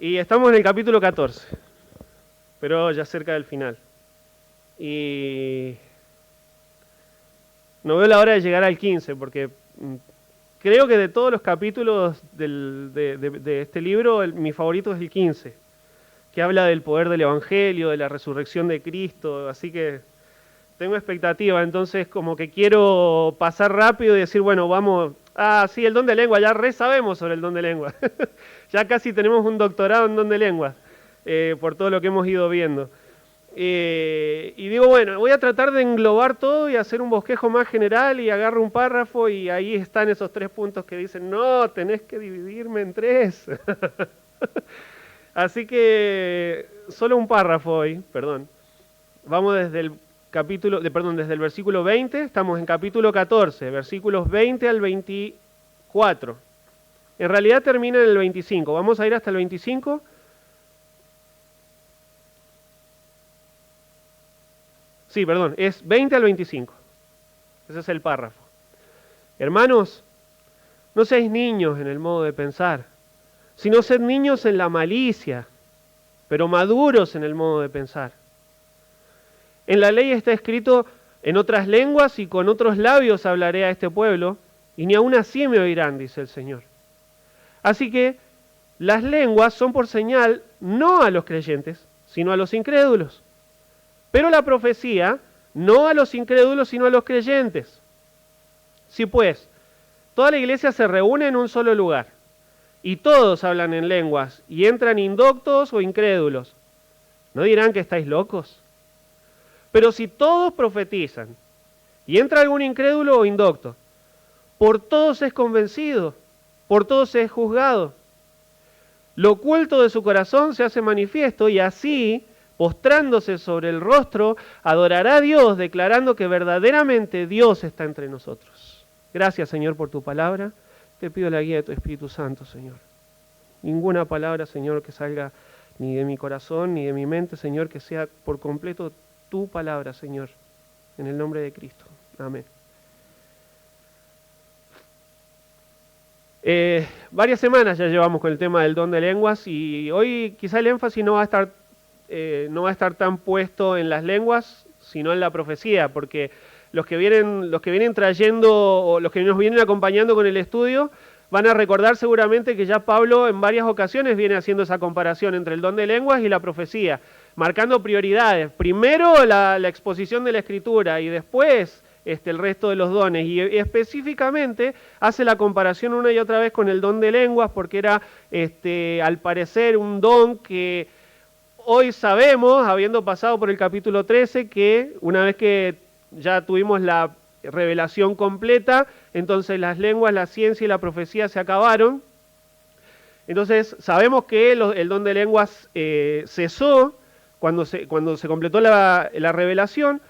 Y estamos en el capítulo 14, pero ya cerca del final. Y no veo la hora de llegar al 15, porque creo que de todos los capítulos de este libro, mi favorito es el 15, que habla del poder del Evangelio, de la resurrección de Cristo, así que tengo expectativa, entonces como que quiero pasar rápido y decir, bueno, vamos, sí, el don de lengua, ya re sabemos sobre el don de lengua, ya casi tenemos un doctorado en don de lengua, por todo lo que hemos ido viendo. Y digo, bueno, voy a tratar de englobar todo y hacer un bosquejo más general y agarro un párrafo y ahí están esos 3 puntos que dicen, no, tenés que dividirme en 3. Así que solo un párrafo hoy, perdón. Vamos desde el desde el versículo 20, estamos en capítulo 14, versículos 20 al 24. En realidad termina en el 25, vamos a ir hasta el 25. Sí, perdón, es 20 al 25. Ese es el párrafo. Hermanos, no seáis niños en el modo de pensar, sino sed niños en la malicia, pero maduros en el modo de pensar. En la ley está escrito, en otras lenguas y con otros labios hablaré a este pueblo, y ni aun así me oirán, dice el Señor. Así que las lenguas son por señal no a los creyentes, sino a los incrédulos. Pero la profecía, no a los incrédulos, sino a los creyentes. Si pues, toda la iglesia se reúne en un solo lugar, y todos hablan en lenguas, y entran indoctos o incrédulos, ¿no dirán que estáis locos? Pero si todos profetizan, y entra algún incrédulo o indocto, por todos es convencido, por todos es juzgado. Lo oculto de su corazón se hace manifiesto, y así, postrándose sobre el rostro, adorará a Dios, declarando que verdaderamente Dios está entre nosotros. Gracias, Señor, por tu palabra. Te pido la guía de tu Espíritu Santo, Señor. Ninguna palabra, Señor, que salga ni de mi corazón ni de mi mente, Señor, que sea por completo tu palabra, Señor, en el nombre de Cristo. Amén. Varias semanas ya llevamos con el tema del don de lenguas y hoy quizá el énfasis no va a estar tan puesto en las lenguas, sino en la profecía, porque los que vienen trayendo o los que nos vienen acompañando con el estudio van a recordar seguramente que ya Pablo en varias ocasiones viene haciendo esa comparación entre el don de lenguas y la profecía, marcando prioridades. Primero la exposición de la Escritura y después el resto de los dones. Y específicamente hace la comparación una y otra vez con el don de lenguas porque era al parecer un don que hoy sabemos, habiendo pasado por el capítulo 13, que una vez que ya tuvimos la revelación completa, entonces las lenguas, la ciencia y la profecía se acabaron. Entonces sabemos que el don de lenguas cesó cuando se completó la revelación,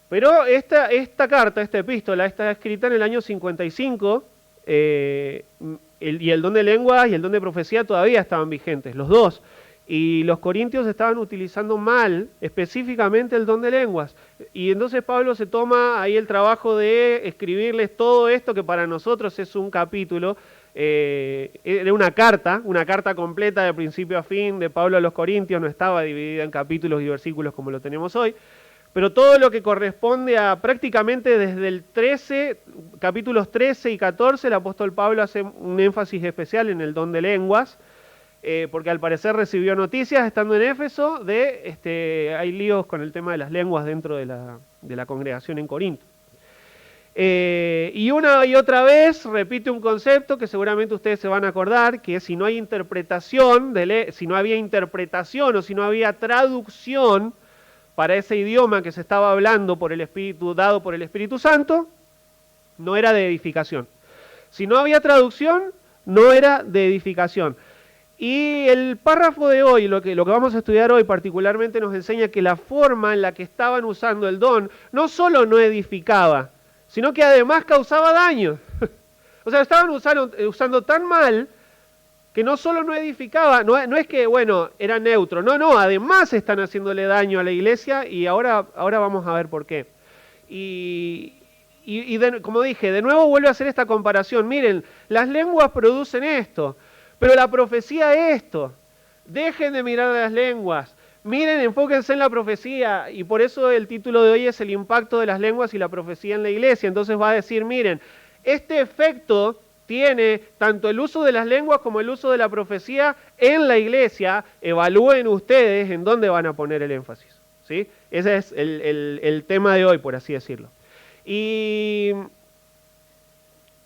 pero esta carta, esta epístola, está escrita en el año 55, y el don de lenguas y el don de profecía todavía estaban vigentes, los dos. Y los corintios estaban utilizando mal, específicamente el don de lenguas. Y entonces Pablo se toma ahí el trabajo de escribirles todo esto, que para nosotros es un capítulo, era una carta completa de principio a fin de Pablo a los corintios, no estaba dividida en capítulos y versículos como lo tenemos hoy. Pero todo lo que corresponde a prácticamente desde el 13, capítulos 13 y 14, el apóstol Pablo hace un énfasis especial en el don de lenguas, porque al parecer recibió noticias estando en Éfeso hay líos con el tema de las lenguas dentro de la congregación en Corinto. Y una y otra vez repite un concepto que seguramente ustedes se van a acordar, que es si no hay interpretación, si no había interpretación o si no había traducción para ese idioma que se estaba hablando por el Espíritu, dado por el Espíritu Santo, no era de edificación. Si no había traducción, no era de edificación. Y el párrafo de hoy, lo que vamos a estudiar hoy particularmente, nos enseña que la forma en la que estaban usando el don no solo no edificaba, sino que además causaba daño. O sea, estaban usando tan mal que no solo no edificaba, no es que, bueno, era neutro, no, además están haciéndole daño a la iglesia y ahora vamos a ver por qué. Como dije, de nuevo vuelvo a hacer esta comparación. Miren, las lenguas producen esto, pero la profecía esto. Dejen de mirar a las lenguas. Miren, enfóquense en la profecía. Y por eso el título de hoy es el impacto de las lenguas y la profecía en la iglesia. Entonces va a decir, miren, este efecto tiene tanto el uso de las lenguas como el uso de la profecía en la iglesia. Evalúen ustedes en dónde van a poner el énfasis, ¿sí? Ese es el tema de hoy, por así decirlo. Y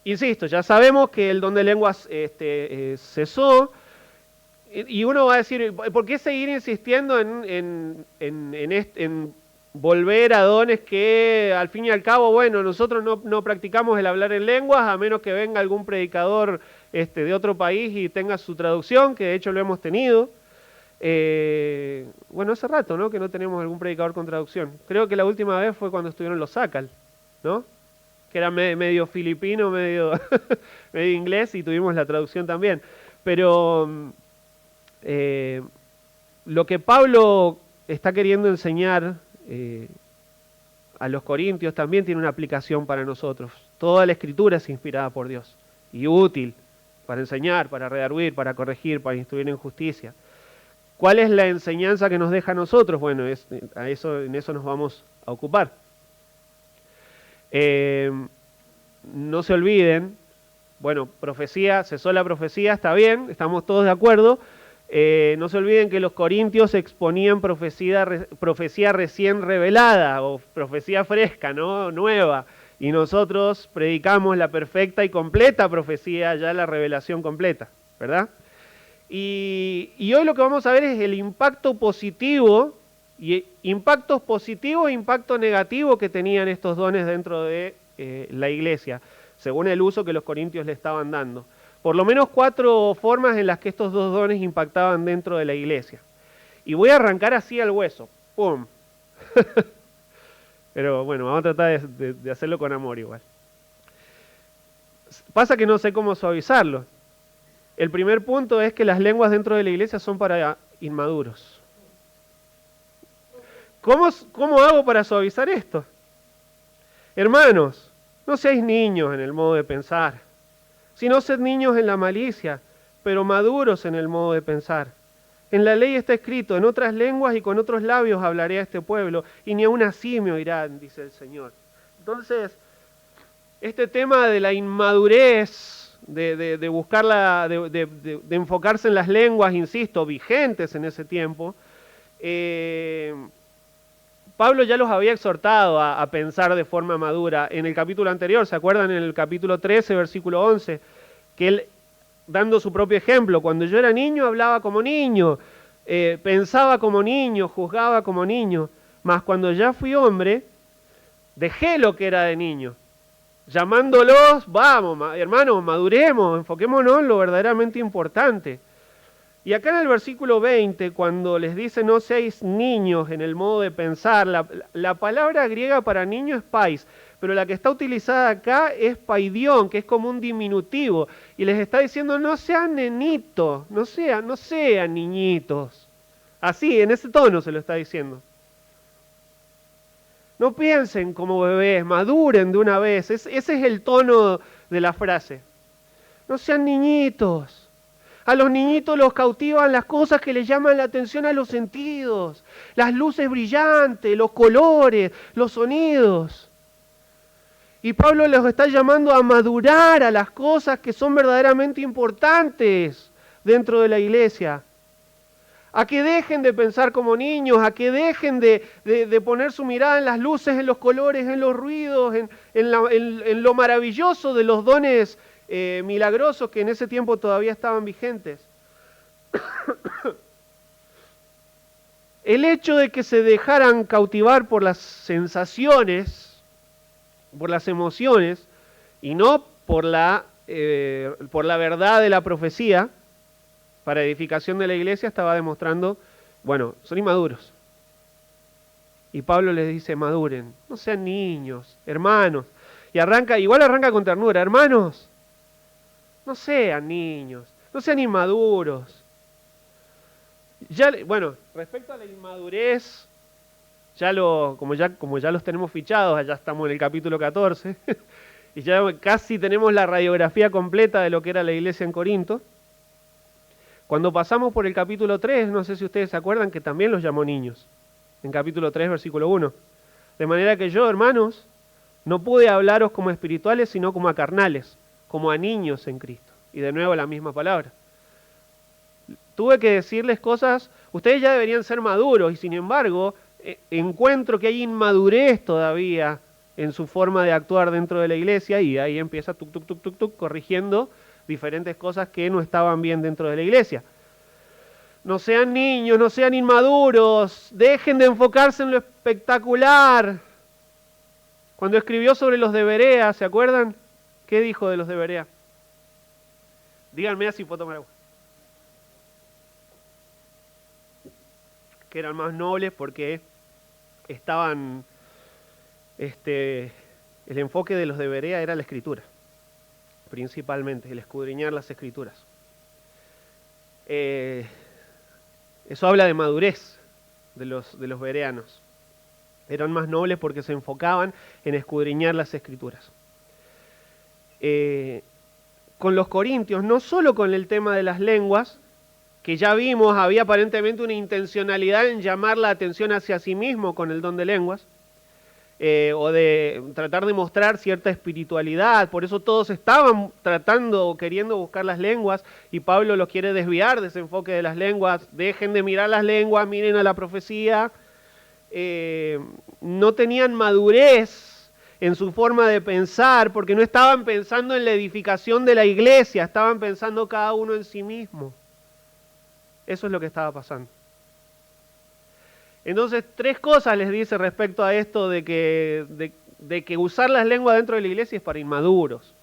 insisto, ya sabemos que el don de lenguas cesó. Y uno va a decir, ¿por qué seguir insistiendo en volver a dones que al fin y al cabo, bueno, nosotros no practicamos el hablar en lenguas a menos que venga algún predicador de otro país y tenga su traducción, que de hecho lo hemos tenido? Bueno, hace rato, ¿no?, que no tenemos algún predicador con traducción. Creo que la última vez fue cuando estuvieron los Sakal, ¿no?, que era medio filipino, medio, medio inglés, y tuvimos la traducción también. Pero lo que Pablo está queriendo enseñar a los corintios también tiene una aplicación para nosotros. Toda la Escritura es inspirada por Dios y útil para enseñar, para redarguir, para corregir, para instruir en justicia. ¿Cuál es la enseñanza que nos deja a nosotros? Bueno, en eso nos vamos a ocupar. No se olviden, bueno, profecía, cesó la profecía, está bien, estamos todos de acuerdo. No se olviden que los corintios exponían profecía recién revelada o profecía fresca, ¿no?, nueva. Y nosotros predicamos la perfecta y completa profecía, ya la revelación completa, ¿verdad? Y hoy lo que vamos a ver es el impacto positivo, y impactos positivos e impacto negativo que tenían estos dones dentro de la iglesia, según el uso que los corintios le estaban dando. Por lo menos 4 formas en las que estos dos dones impactaban dentro de la iglesia. Y voy a arrancar así al hueso. ¡Pum! Pero bueno, vamos a tratar de hacerlo con amor igual. Pasa que no sé cómo suavizarlo. El primer punto es que las lenguas dentro de la iglesia son para inmaduros. ¿Cómo hago para suavizar esto? Hermanos, no seáis niños en el modo de pensar, sino sed niños en la malicia, pero maduros en el modo de pensar. En la ley está escrito, en otras lenguas y con otros labios hablaré a este pueblo, y ni aun así me oirán, dice el Señor. Entonces, este tema de la inmadurez, de buscarla, de enfocarse en las lenguas, insisto, vigentes en ese tiempo, Pablo ya los había exhortado a pensar de forma madura. En el capítulo anterior, ¿se acuerdan? En el capítulo 13, versículo 11, que él, dando su propio ejemplo, cuando yo era niño hablaba como niño, pensaba como niño, juzgaba como niño, mas cuando ya fui hombre, dejé lo que era de niño, llamándolos, vamos, hermanos, maduremos, enfoquémonos en lo verdaderamente importante. Y acá en el versículo 20, cuando les dice no seáis niños en el modo de pensar, la palabra griega para niño es pais, pero la que está utilizada acá es paidión, que es como un diminutivo, y les está diciendo no sean nenitos, no sean niñitos. Así, en ese tono se lo está diciendo. No piensen como bebés, maduren de una vez, ese es el tono de la frase. No sean niñitos. A los niñitos los cautivan las cosas que les llaman la atención a los sentidos, las luces brillantes, los colores, los sonidos. Y Pablo los está llamando a madurar a las cosas que son verdaderamente importantes dentro de la iglesia. A que dejen de pensar como niños, a que dejen de poner su mirada en las luces, en los colores, en los ruidos, en lo maravilloso de los dones milagrosos que en ese tiempo todavía estaban vigentes. El hecho de que se dejaran cautivar por las sensaciones, por las emociones, y no por la verdad de la profecía, para edificación de la iglesia, estaba demostrando, bueno, son inmaduros. Y Pablo les dice, maduren, no sean niños, hermanos. Y igual arranca con ternura, hermanos, no sean niños, no sean inmaduros. Bueno, respecto a la inmadurez, como ya los tenemos fichados, allá estamos en el capítulo 14, y ya casi tenemos la radiografía completa de lo que era la iglesia en Corinto. Cuando pasamos por el capítulo 3, no sé si ustedes se acuerdan que también los llamó niños, en capítulo 3, versículo 1. De manera que yo, hermanos, no pude hablaros como espirituales, sino como a carnales, como a niños en Cristo. Y de nuevo la misma palabra. Tuve que decirles cosas, ustedes ya deberían ser maduros, y sin embargo, encuentro que hay inmadurez todavía en su forma de actuar dentro de la iglesia, y ahí empieza corrigiendo diferentes cosas que no estaban bien dentro de la iglesia. No sean niños, no sean inmaduros, dejen de enfocarse en lo espectacular. Cuando escribió sobre los de Berea, ¿se acuerdan? ¿Qué dijo de los de Berea? Díganme así puedo tomar agua. Que eran más nobles porque estaban, el enfoque de los de Berea era la escritura, principalmente, el escudriñar las escrituras. Eso habla de madurez de los bereanos. Eran más nobles porque se enfocaban en escudriñar las escrituras. Con los corintios, no solo con el tema de las lenguas, que ya vimos, había aparentemente una intencionalidad en llamar la atención hacia sí mismo con el don de lenguas, o de tratar de mostrar cierta espiritualidad. Por eso todos estaban tratando o queriendo buscar las lenguas, y Pablo los quiere desviar de ese enfoque de las lenguas. Dejen de mirar las lenguas, miren a la profecía. No tenían madurez en su forma de pensar, porque no estaban pensando en la edificación de la iglesia, estaban pensando cada uno en sí mismo. Eso es lo que estaba pasando. Entonces, 3 cosas les dice respecto a esto de que usar las lenguas dentro de la iglesia es para inmaduros.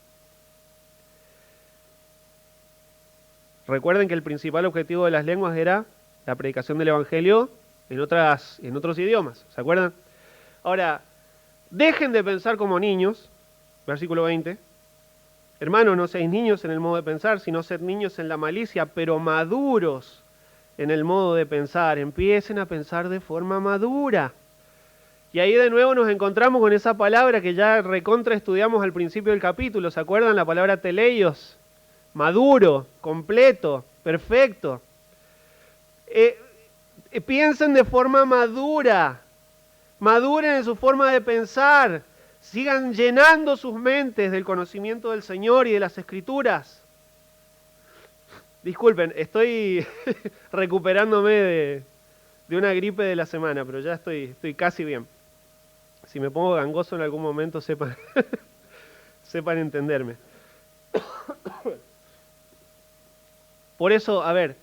Recuerden que el principal objetivo de las lenguas era la predicación del evangelio en otros idiomas, ¿se acuerdan? Ahora, dejen de pensar como niños, versículo 20. Hermanos, no seáis niños en el modo de pensar, sino sed niños en la malicia, pero maduros en el modo de pensar. Empiecen a pensar de forma madura. Y ahí de nuevo nos encontramos con esa palabra que ya recontra estudiamos al principio del capítulo. ¿Se acuerdan? La palabra teleios. Maduro, completo, perfecto. Piensen de forma madura. Maduren en su forma de pensar. Sigan llenando sus mentes del conocimiento del Señor y de las Escrituras. Disculpen, estoy recuperándome de una gripe de la semana, pero ya estoy casi bien. Si me pongo gangoso en algún momento, sepan entenderme. Por eso, a ver,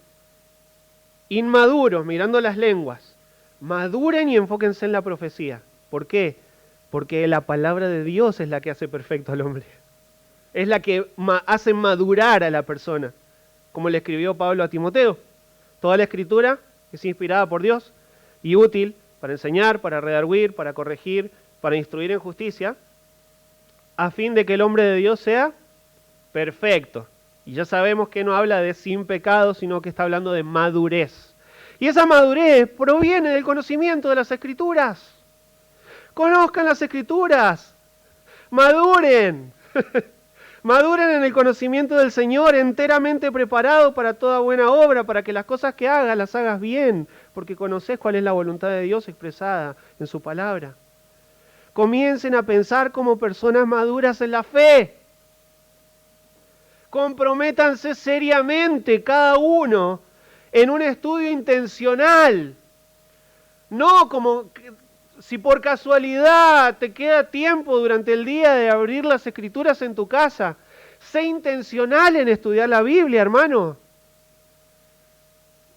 inmaduros, mirando las lenguas, maduren y enfóquense en la profecía. ¿Por qué? Porque la palabra de Dios es la que hace perfecto al hombre. Es la que hace madurar a la persona. Como le escribió Pablo a Timoteo. Toda la escritura es inspirada por Dios y útil para enseñar, para redarguir, para corregir, para instruir en justicia, a fin de que el hombre de Dios sea perfecto. Y ya sabemos que no habla de sin pecado, sino que está hablando de madurez. Y esa madurez proviene del conocimiento de las Escrituras. Conozcan las Escrituras. Maduren. Maduren en el conocimiento del Señor, enteramente preparados para toda buena obra, para que las cosas que hagas, las hagas bien, porque conoces cuál es la voluntad de Dios expresada en su palabra. Comiencen a pensar como personas maduras en la fe. Comprométanse seriamente cada uno en un estudio intencional. No como si por casualidad te queda tiempo durante el día de abrir las Escrituras en tu casa. Sé intencional en estudiar la Biblia, hermano.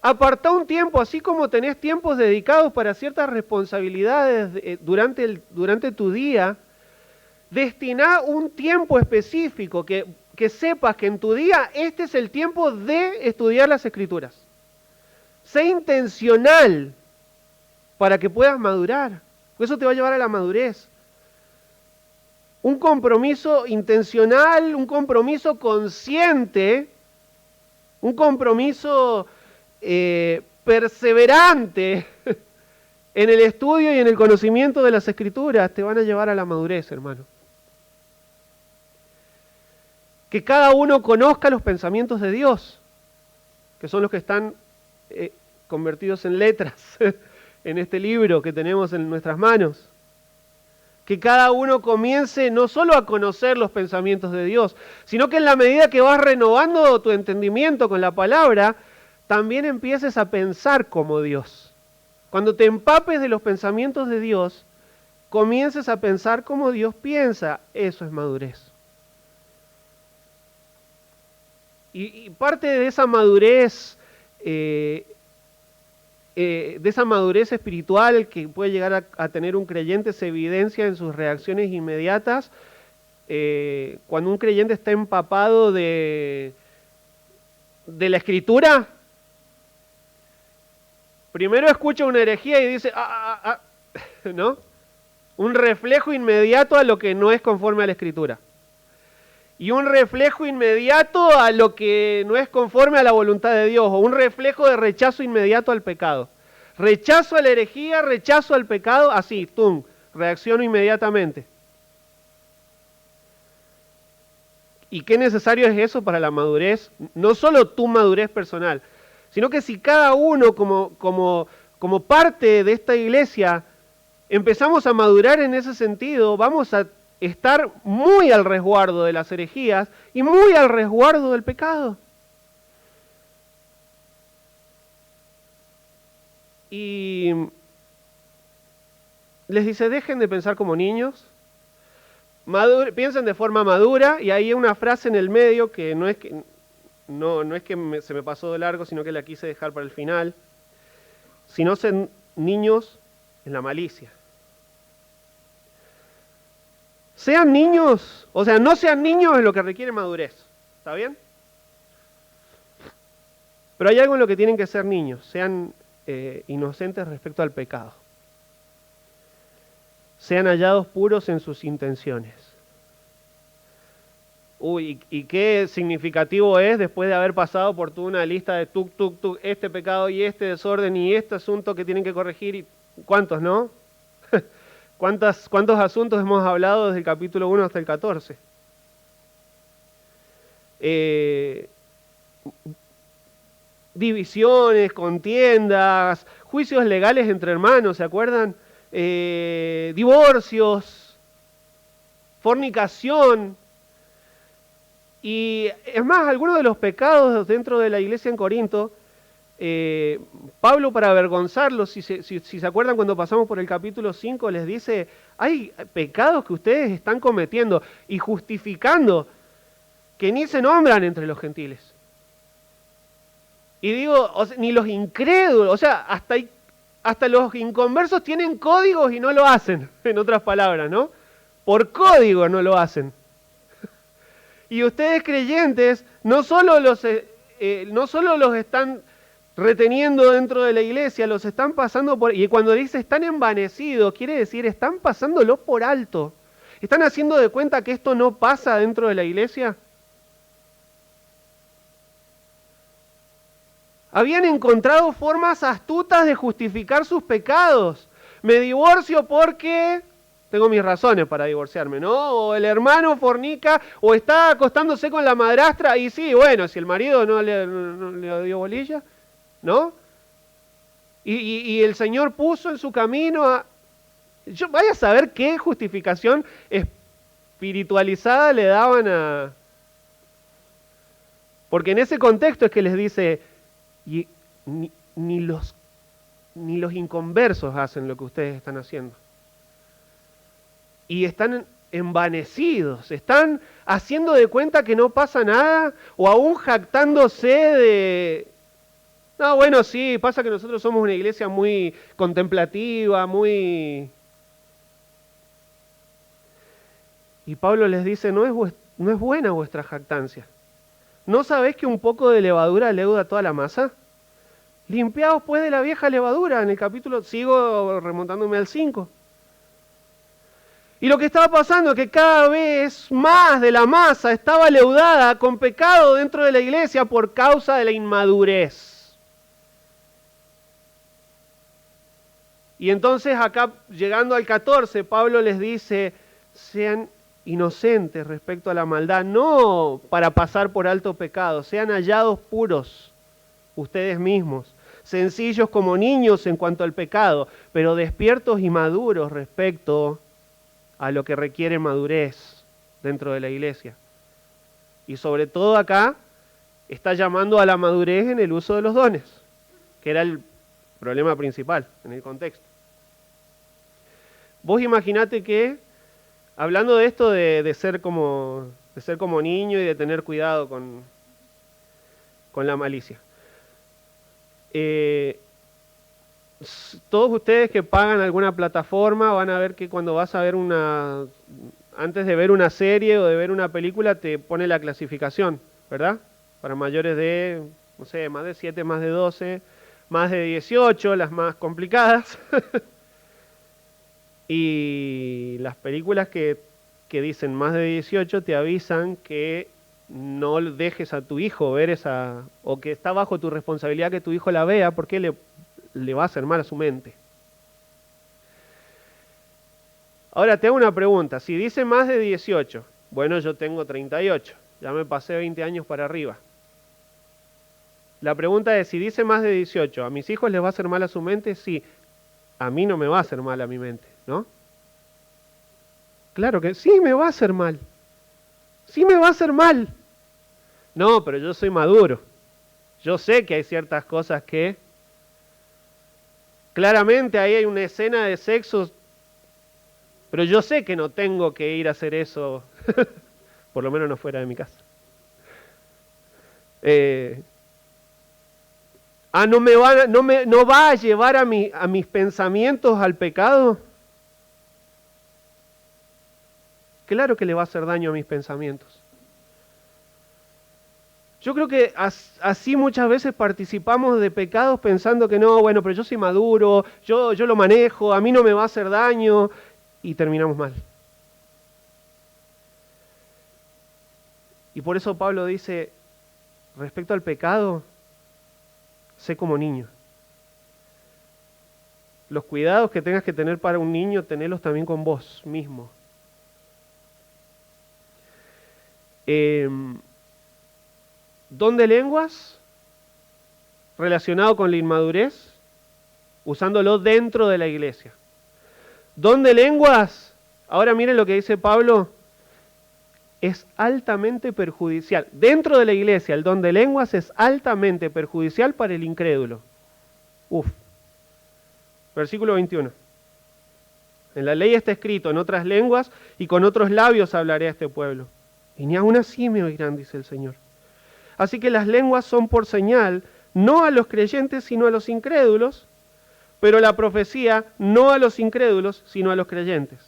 Apartá un tiempo, así como tenés tiempos dedicados para ciertas responsabilidades durante tu día. Destiná un tiempo específico que sepas que en tu día este es el tiempo de estudiar las Escrituras. Sé intencional para que puedas madurar. Eso te va a llevar a la madurez. Un compromiso intencional, un compromiso consciente, un compromiso perseverante en el estudio y en el conocimiento de las Escrituras te van a llevar a la madurez, hermano. Que cada uno conozca los pensamientos de Dios. que son los que están convertidos en letras en este libro que tenemos en nuestras manos. Que cada uno comience no solo a conocer los pensamientos de Dios, sino que en la medida que vas renovando tu entendimiento con la palabra, también empieces a pensar como Dios. Cuando te empapes de los pensamientos de Dios, comiences a pensar como Dios piensa. Eso es madurez. Y parte de esa madurez espiritual que puede llegar a tener un creyente se evidencia en sus reacciones inmediatas. Cuando un creyente está empapado de la Escritura, primero escucha una herejía y dice, ¿no? Un reflejo inmediato a lo que no es conforme a la Escritura. Y un reflejo inmediato a lo que no es conforme a la voluntad de Dios, o un reflejo de rechazo inmediato al pecado. Rechazo a la herejía, rechazo al pecado, así, ¡tum!, reacciono inmediatamente. ¿Y qué necesario es eso para la madurez? No solo tu madurez personal, sino que si cada uno como parte de esta iglesia empezamos a madurar en ese sentido, vamos a estar muy al resguardo de las herejías y muy al resguardo del pecado. Y les dice, dejen de pensar como niños, piensen de forma madura, y ahí hay una frase en el medio que no es que se me pasó de largo, sino que la quise dejar para el final. Si no sean niños en la malicia. Sean niños, o sea, no sean niños en lo que requiere madurez. ¿Está bien? Pero hay algo en lo que tienen que ser niños. Sean inocentes respecto al pecado. Sean hallados puros en sus intenciones. Uy, y qué significativo es después de haber pasado por toda una lista de este pecado y este desorden y este asunto que tienen que corregir. Y ¿cuántos, no? ¿Cuántos asuntos hemos hablado desde el capítulo 1 hasta el 14? Divisiones, contiendas, juicios legales entre hermanos, ¿se acuerdan? Divorcios, fornicación. Y es más, algunos de los pecados dentro de la iglesia en Corinto, Pablo, para avergonzarlos, si se acuerdan cuando pasamos por el capítulo 5, les dice, hay pecados que ustedes están cometiendo y justificando que ni se nombran entre los gentiles. Y digo, o sea, ni los incrédulos, o sea, hasta los inconversos tienen códigos y no lo hacen, en otras palabras, ¿no? Por código no lo hacen. Y ustedes creyentes no solo los están reteniendo dentro de la iglesia, los están pasando por... Y cuando dice están envanecidos, quiere decir están pasándolo por alto. ¿Están haciendo de cuenta que esto no pasa dentro de la iglesia? Habían encontrado formas astutas de justificar sus pecados. Me divorcio porque... tengo mis razones para divorciarme, ¿no? O el hermano fornica, o está acostándose con la madrastra, y sí, bueno, si el marido no le dio bolilla, ¿no? Y el Señor puso en su camino a... vaya a saber qué justificación espiritualizada le daban a... Porque en ese contexto es que les dice, ni los inconversos hacen lo que ustedes están haciendo. Y están envanecidos, están haciendo de cuenta que no pasa nada, o aún jactándose de... no, bueno, sí, pasa que nosotros somos una iglesia muy contemplativa, muy... Y Pablo les dice, no es buena vuestra jactancia. ¿No sabéis que un poco de levadura leuda toda la masa? Limpiaos pues de la vieja levadura, en el capítulo, sigo remontándome al 5. Y lo que estaba pasando es que cada vez más de la masa estaba leudada con pecado dentro de la iglesia por causa de la inmadurez. Y entonces acá, llegando al 14, Pablo les dice, sean inocentes respecto a la maldad, no para pasar por alto pecado, sean hallados puros, ustedes mismos, sencillos como niños en cuanto al pecado, pero despiertos y maduros respecto a lo que requiere madurez dentro de la iglesia. Y sobre todo acá está llamando a la madurez en el uso de los dones, que era el problema principal en el contexto. Vos imaginate que, hablando de esto de ser como niño y de tener cuidado con la malicia. Todos ustedes que pagan alguna plataforma van a ver que cuando vas a ver antes de ver una serie o de ver una película te pone la clasificación, ¿verdad? Para mayores de, no sé, más de 7, más de 12, más de 18, las más complicadas. Y las películas que dicen más de 18 te avisan que no dejes a tu hijo ver esa, o que está bajo tu responsabilidad que tu hijo la vea, porque le va a hacer mal a su mente. Ahora te hago una pregunta, si dice más de 18, bueno, yo tengo 38, ya me pasé 20 años para arriba. La pregunta es, si dice más de 18, ¿a mis hijos les va a hacer mal a su mente? Sí, a mí no me va a hacer mal a mi mente, ¿no? Claro que sí me va a hacer mal. Sí me va a hacer mal. No, pero yo soy maduro. Yo sé que hay ciertas cosas que... Claramente ahí hay una escena de sexo, pero yo sé que no tengo que ir a hacer eso, por lo menos no fuera de mi casa. ¿No va a llevar a mis pensamientos al pecado? Claro que le va a hacer daño a mis pensamientos. Yo creo que así muchas veces participamos de pecados pensando que no, bueno, pero yo soy maduro, yo lo manejo, a mí no me va a hacer daño, y terminamos mal. Y por eso Pablo dice, respecto al pecado, sé como niño. Los cuidados que tengas que tener para un niño, tenerlos también con vos mismo. Don de lenguas, relacionado con la inmadurez, usándolo dentro de la iglesia. Don de lenguas, ahora miren lo que dice Pablo, es altamente perjudicial. Dentro de la iglesia, el don de lenguas es altamente perjudicial para el incrédulo. Versículo 21. En la ley está escrito, en otras lenguas y con otros labios hablaré a este pueblo. Y ni aún así me oirán, dice el Señor. Así que las lenguas son por señal, no a los creyentes, sino a los incrédulos, pero la profecía no a los incrédulos, sino a los creyentes.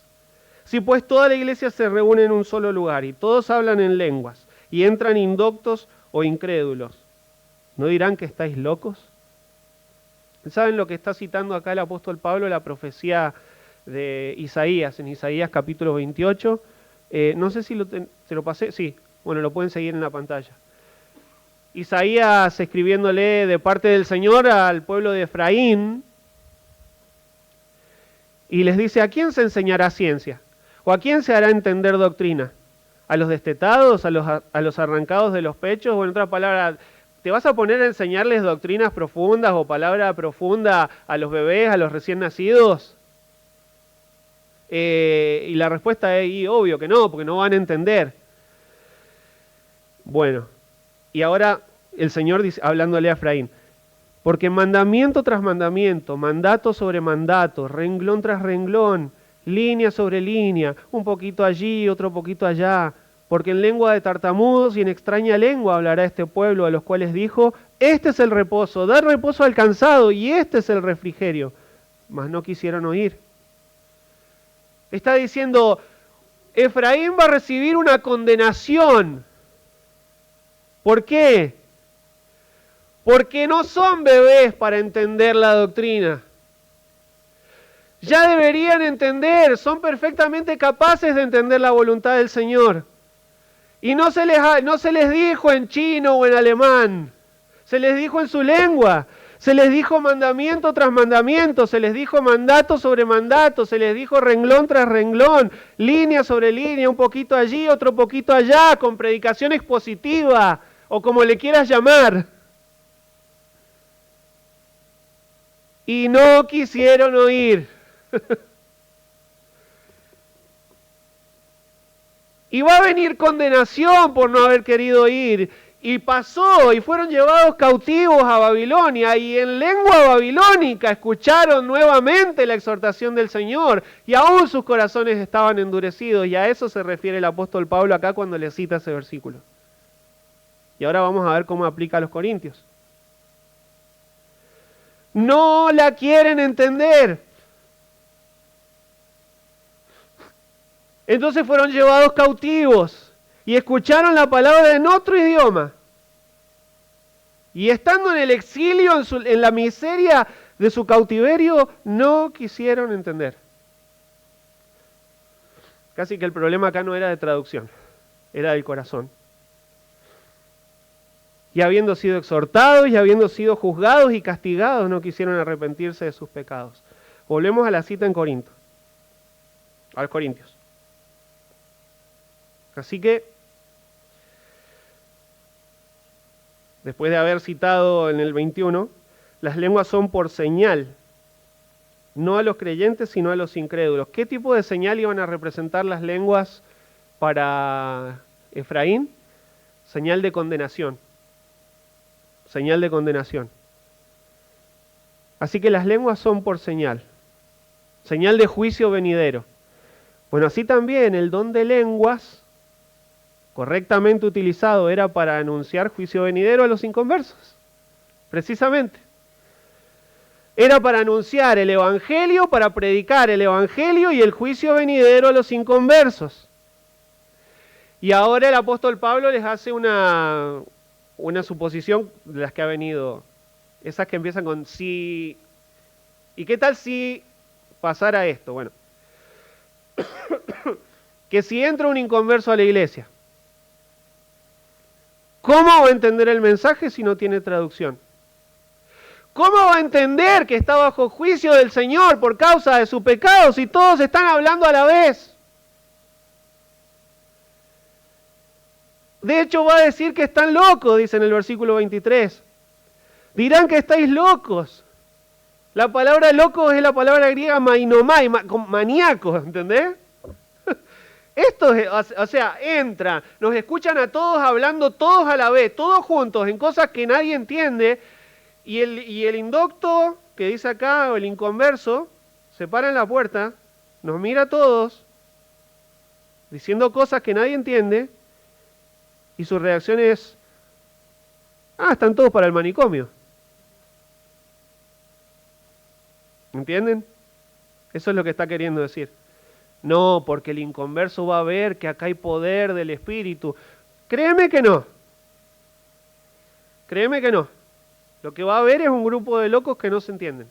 Si pues toda la iglesia se reúne en un solo lugar y todos hablan en lenguas y entran indoctos o incrédulos, ¿no dirán que estáis locos? ¿Saben lo que está citando acá el apóstol Pablo? La profecía de Isaías, en Isaías capítulo 28. No sé si se lo pasé, sí, bueno, lo pueden seguir en la pantalla. Isaías escribiéndole de parte del Señor al pueblo de Efraín, y les dice, ¿a quién se enseñará ciencia? ¿O a quién se hará entender doctrina? ¿A los destetados? ¿A los arrancados de los pechos? O en otra palabra, ¿te vas a poner a enseñarles doctrinas profundas o palabra profunda a los bebés, a los recién nacidos? Y la respuesta es obvio que no, porque no van a entender. Bueno, y ahora el Señor dice, hablándole a Efraín, porque mandamiento tras mandamiento, mandato sobre mandato, renglón tras renglón, línea sobre línea, un poquito allí, otro poquito allá, porque en lengua de tartamudos y en extraña lengua hablará este pueblo, a los cuales dijo, este es el reposo, da reposo al cansado, y este es el refrigerio. Mas no quisieron oír. Está diciendo, Efraín va a recibir una condenación. ¿Por qué? Porque no son bebés para entender la doctrina. Ya deberían entender, son perfectamente capaces de entender la voluntad del Señor. Y no se les dijo en chino o en alemán, se les dijo en su lengua, se les dijo mandamiento tras mandamiento, se les dijo mandato sobre mandato, se les dijo renglón tras renglón, línea sobre línea, un poquito allí, otro poquito allá, con predicación expositiva, o como le quieras llamar. y no quisieron oír. Y va a venir condenación por no haber querido oír. Y pasó, y fueron llevados cautivos a Babilonia, y en lengua babilónica escucharon nuevamente la exhortación del Señor, y aún sus corazones estaban endurecidos, y a eso se refiere el apóstol Pablo acá cuando le cita ese versículo. Y ahora vamos a ver cómo aplica a los corintios. No la quieren entender. Entonces fueron llevados cautivos y escucharon la palabra en otro idioma. Y estando en el exilio, en la miseria de su cautiverio, no quisieron entender. Casi que el problema acá no era de traducción, era del corazón. Y habiendo sido exhortados y habiendo sido juzgados y castigados, no quisieron arrepentirse de sus pecados. Volvemos a la cita en Corinto, a los Corintios. Así que, después de haber citado en el 21, las lenguas son por señal, no a los creyentes, sino a los incrédulos. ¿Qué tipo de señal iban a representar las lenguas para Efraín? Señal de condenación. Señal de condenación. Así que las lenguas son por señal. Señal de juicio venidero. Bueno, así también el don de lenguas, correctamente utilizado, era para anunciar juicio venidero a los inconversos. Precisamente. Era para anunciar el Evangelio, para predicar el Evangelio y el juicio venidero a los inconversos. Y ahora el apóstol Pablo les hace una suposición de las que ha venido. Esas que empiezan con si. ¿Y qué tal si pasara esto? Bueno. Que si entra un inconverso a la iglesia, ¿cómo va a entender el mensaje si no tiene traducción? ¿Cómo va a entender que está bajo juicio del Señor por causa de su pecado si todos están hablando a la vez? De hecho va a decir que están locos, dice en el versículo 23. Dirán que estáis locos. La palabra locos es la palabra griega mainomai, maníaco, ¿entendés? Esto es, o sea, entra, nos escuchan a todos hablando todos a la vez, todos juntos, en cosas que nadie entiende, y el indocto, que dice acá, o el inconverso, se para en la puerta, nos mira a todos, diciendo cosas que nadie entiende, y su reacción es, están todos para el manicomio. ¿Entienden? Eso es lo que está queriendo decir. No, porque el inconverso va a ver que acá hay poder del Espíritu. Créeme que no. Créeme que no. Lo que va a ver es un grupo de locos que no se entienden.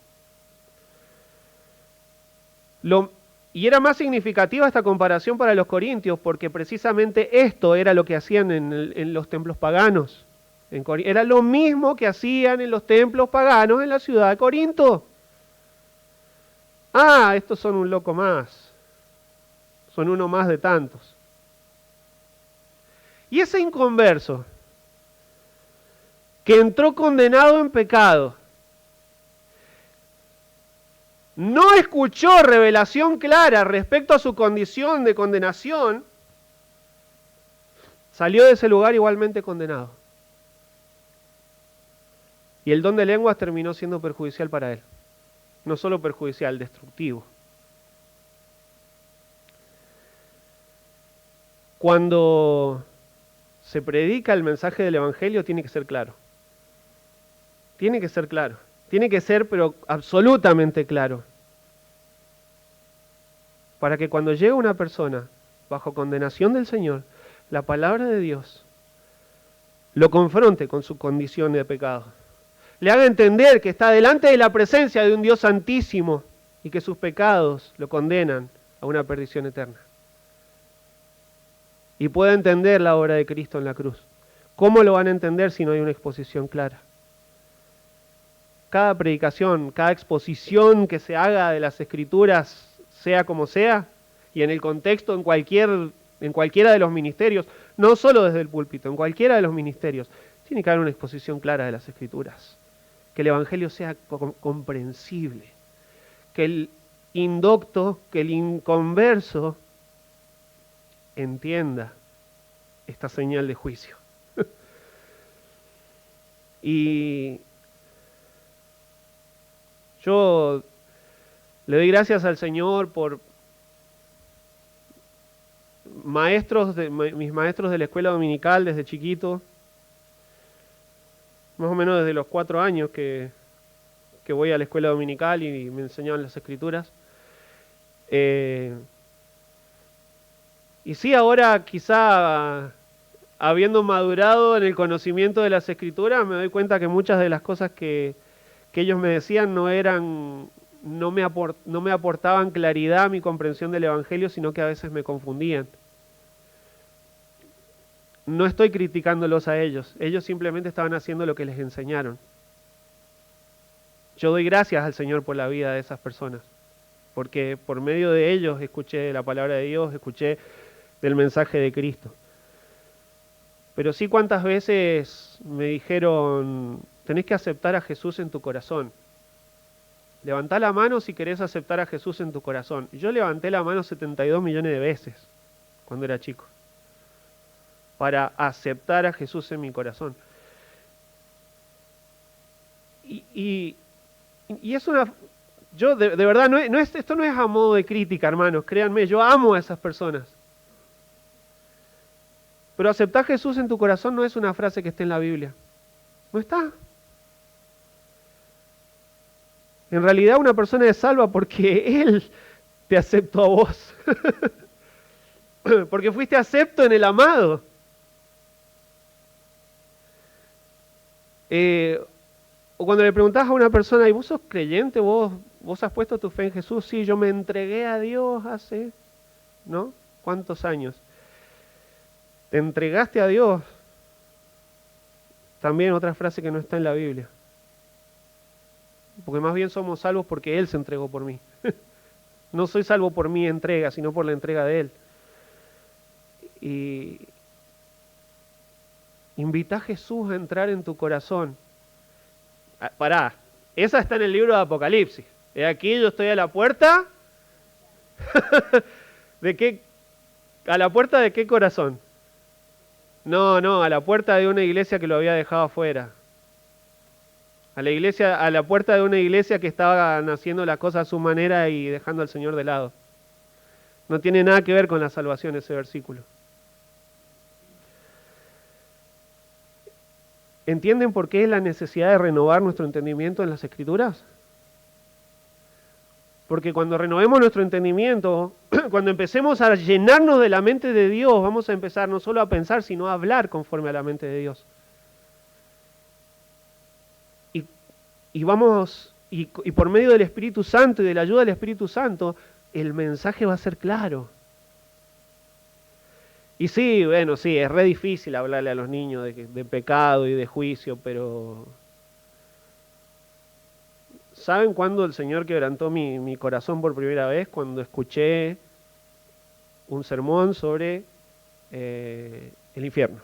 Y era más significativa esta comparación para los corintios, porque precisamente esto era lo que hacían en los templos paganos. Era lo mismo que hacían en los templos paganos en la ciudad de Corinto. Estos son un loco más. Son uno más de tantos. Y ese inconverso, que entró condenado en pecado, no escuchó revelación clara respecto a su condición de condenación, salió de ese lugar igualmente condenado. Y el don de lenguas terminó siendo perjudicial para él. No solo perjudicial, destructivo. Cuando se predica el mensaje del Evangelio tiene que ser claro. Tiene que ser claro. Tiene que ser, pero absolutamente claro. Para que cuando llegue una persona bajo condenación del Señor, la palabra de Dios lo confronte con su condición de pecado. Le haga entender que está delante de la presencia de un Dios santísimo y que sus pecados lo condenan a una perdición eterna. Y pueda entender la obra de Cristo en la cruz. ¿Cómo lo van a entender si no hay una exposición clara? Cada predicación, cada exposición que se haga de las Escrituras, sea como sea, y en el contexto, en cualquiera de los ministerios, no solo desde el púlpito, en cualquiera de los ministerios, tiene que haber una exposición clara de las Escrituras. que el Evangelio sea comprensible, que el indocto, que el inconverso entienda esta señal de juicio. Y yo le doy gracias al Señor por mis maestros de la escuela dominical desde chiquito, más o menos desde los 4 años que voy a la escuela dominical y me enseñaban las escrituras. Y sí, ahora quizá habiendo madurado en el conocimiento de las escrituras, me doy cuenta que muchas de las cosas que ellos me decían no me aportaban claridad a mi comprensión del Evangelio, sino que a veces me confundían. No estoy criticándolos a ellos simplemente estaban haciendo lo que les enseñaron. Yo doy gracias al Señor por la vida de esas personas, porque por medio de ellos escuché la palabra de Dios, escuché del mensaje de Cristo. Pero sí, cuántas veces me dijeron, tenés que aceptar a Jesús en tu corazón. Levantá la mano si querés aceptar a Jesús en tu corazón. Yo levanté la mano 72 millones de veces cuando era chico, para aceptar a Jesús en mi corazón. Y es una... Yo de verdad, esto no es a modo de crítica, hermanos, créanme, yo amo a esas personas. Pero aceptar a Jesús en tu corazón no es una frase que esté en la Biblia. No está. En realidad una persona es salva porque Él te aceptó a vos. Porque fuiste acepto en el amado. O cuando le preguntás a una persona, ¿y vos sos creyente? ¿Vos has puesto tu fe en Jesús? Sí, yo me entregué a Dios hace, ¿no? ¿Cuántos años? Te entregaste a Dios. También otra frase que no está en la Biblia. Porque más bien somos salvos porque Él se entregó por mí. No soy salvo por mi entrega, sino por la entrega de Él. Y invita a Jesús a entrar en tu corazón. Pará, esa está en el libro de Apocalipsis. He aquí yo estoy a la puerta. ¿De qué? ¿A la puerta de qué corazón? No, a la puerta de una iglesia que lo había dejado afuera. A la puerta de una iglesia que estaba haciendo las cosas a su manera y dejando al Señor de lado. No tiene nada que ver con la salvación ese versículo. ¿Entienden por qué es la necesidad de renovar nuestro entendimiento en las Escrituras? Porque cuando renovemos nuestro entendimiento, cuando empecemos a llenarnos de la mente de Dios, vamos a empezar no solo a pensar, sino a hablar conforme a la mente de Dios. Y por medio del Espíritu Santo y de la ayuda del Espíritu Santo, el mensaje va a ser claro. Y sí, bueno, sí, es re difícil hablarle a los niños de pecado y de juicio, pero ¿saben cuándo el Señor quebrantó mi corazón por primera vez? Cuando escuché un sermón sobre el infierno.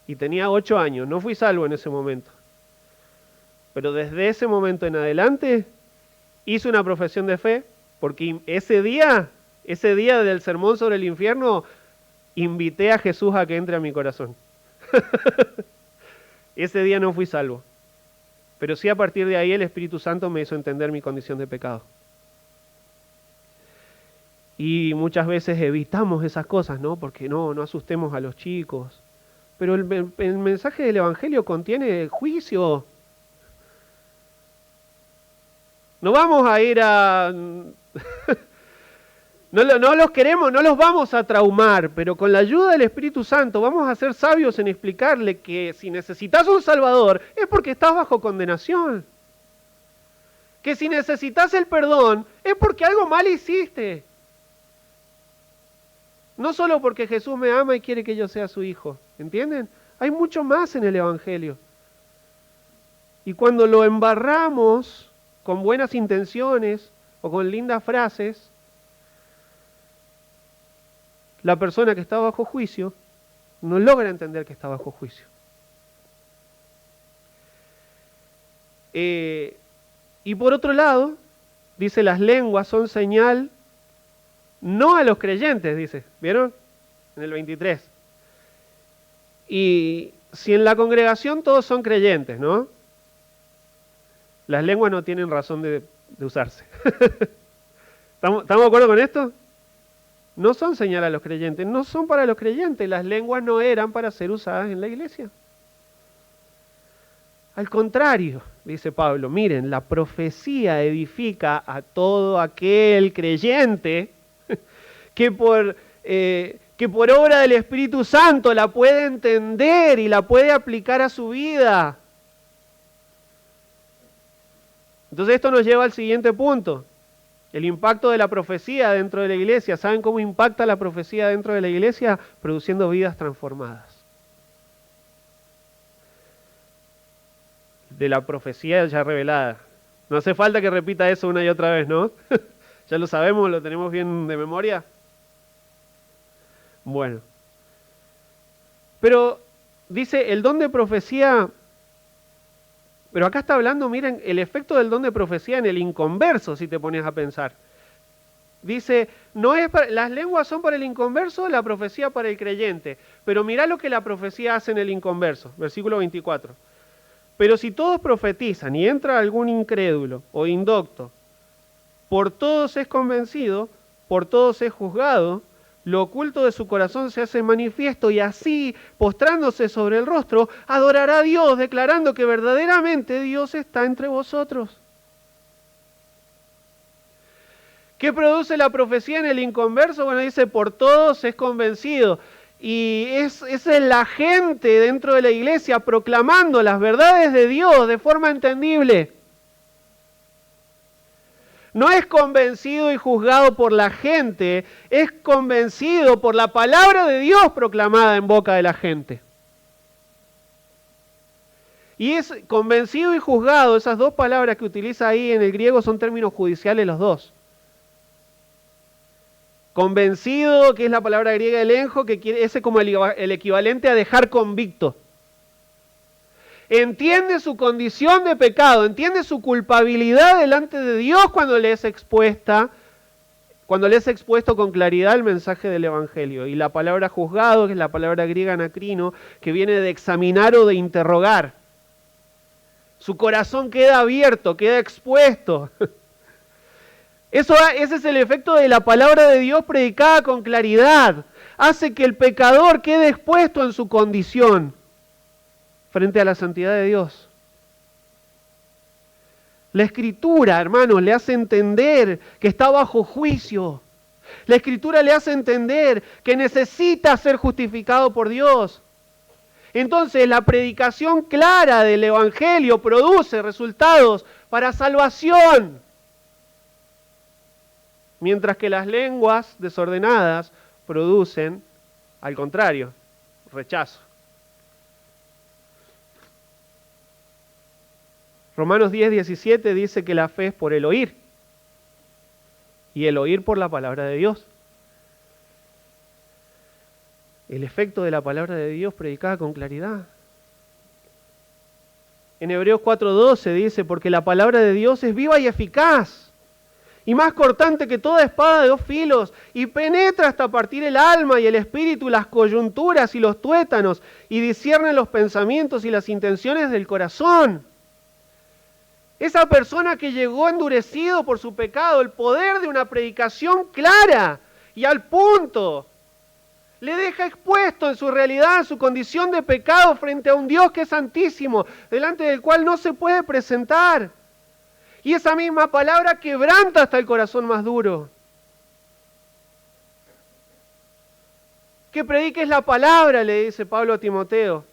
Y tenía 8 años, no fui salvo en ese momento. Pero desde ese momento en adelante hice una profesión de fe, porque ese día del sermón sobre el infierno, invité a Jesús a que entre a mi corazón. Ese día no fui salvo. Pero sí, a partir de ahí el Espíritu Santo me hizo entender mi condición de pecado. Y muchas veces evitamos esas cosas, ¿no? Porque no asustemos a los chicos. Pero el mensaje del Evangelio contiene juicio. No vamos a ir a... No los queremos, no los vamos a traumar, pero con la ayuda del Espíritu Santo vamos a ser sabios en explicarle que si necesitas un Salvador es porque estás bajo condenación. Que si necesitas el perdón es porque algo mal hiciste. No solo porque Jesús me ama y quiere que yo sea su hijo, ¿entienden? Hay mucho más en el Evangelio. Y cuando lo embarramos con buenas intenciones o con lindas frases, la persona que está bajo juicio no logra entender que está bajo juicio. Y por otro lado, dice, las lenguas son señal no a los creyentes, dice, ¿vieron? En el 23. Y si en la congregación todos son creyentes, ¿no? Las lenguas no tienen razón de usarse. ¿Estamos de acuerdo con esto? No son señal a los creyentes, no son para los creyentes. Las lenguas no eran para ser usadas en la iglesia. Al contrario, dice Pablo, miren, la profecía edifica a todo aquel creyente que por obra del Espíritu Santo la puede entender y la puede aplicar a su vida. Entonces esto nos lleva al siguiente punto, el impacto de la profecía dentro de la iglesia. ¿Saben cómo impacta la profecía dentro de la iglesia? Produciendo vidas transformadas. De la profecía ya revelada. No hace falta que repita eso una y otra vez, ¿no? Ya lo sabemos, lo tenemos bien de memoria. Bueno. Pero dice, el don de profecía... Pero acá está hablando, miren, el efecto del don de profecía en el inconverso, si te pones a pensar. Dice, las lenguas son para el inconverso, la profecía para el creyente. Pero mirá lo que la profecía hace en el inconverso. Versículo 24. Pero si todos profetizan y entra algún incrédulo o indocto, por todos es convencido, por todos es juzgado, lo oculto de su corazón se hace manifiesto y así, postrándose sobre el rostro, adorará a Dios, declarando que verdaderamente Dios está entre vosotros. ¿Qué produce la profecía en el inconverso? Bueno, dice, por todos es convencido. Y es la gente dentro de la iglesia proclamando las verdades de Dios de forma entendible. No es convencido y juzgado por la gente, es convencido por la palabra de Dios proclamada en boca de la gente. Y es convencido y juzgado, esas dos palabras que utiliza ahí en el griego son términos judiciales los dos. Convencido, que es la palabra griega elenjo, que ese como el equivalente a dejar convicto. Entiende su condición de pecado, entiende su culpabilidad delante de Dios cuando le es expuesto con claridad el mensaje del Evangelio. Y la palabra juzgado, que es la palabra griega anacrino, que viene de examinar o de interrogar. Su corazón queda abierto, queda expuesto. Ese es el efecto de la palabra de Dios predicada con claridad. Hace que el pecador quede expuesto en su condición frente a la santidad de Dios. La Escritura, hermanos, le hace entender que está bajo juicio. La Escritura le hace entender que necesita ser justificado por Dios. Entonces, la predicación clara del Evangelio produce resultados para salvación. Mientras que las lenguas desordenadas producen, al contrario, rechazo. Romanos 10:17 dice que la fe es por el oír, y el oír por la palabra de Dios. El efecto de la palabra de Dios predicada con claridad. En Hebreos 4:12 dice, porque la palabra de Dios es viva y eficaz, y más cortante que toda espada de dos filos, y penetra hasta partir el alma y el espíritu, las coyunturas y los tuétanos, y discierne los pensamientos y las intenciones del corazón. Esa persona que llegó endurecido por su pecado, el poder de una predicación clara y al punto, le deja expuesto en su realidad, en su condición de pecado frente a un Dios que es santísimo, delante del cual no se puede presentar. Y esa misma palabra quebranta hasta el corazón más duro. Que prediques la palabra, le dice Pablo a Timoteo.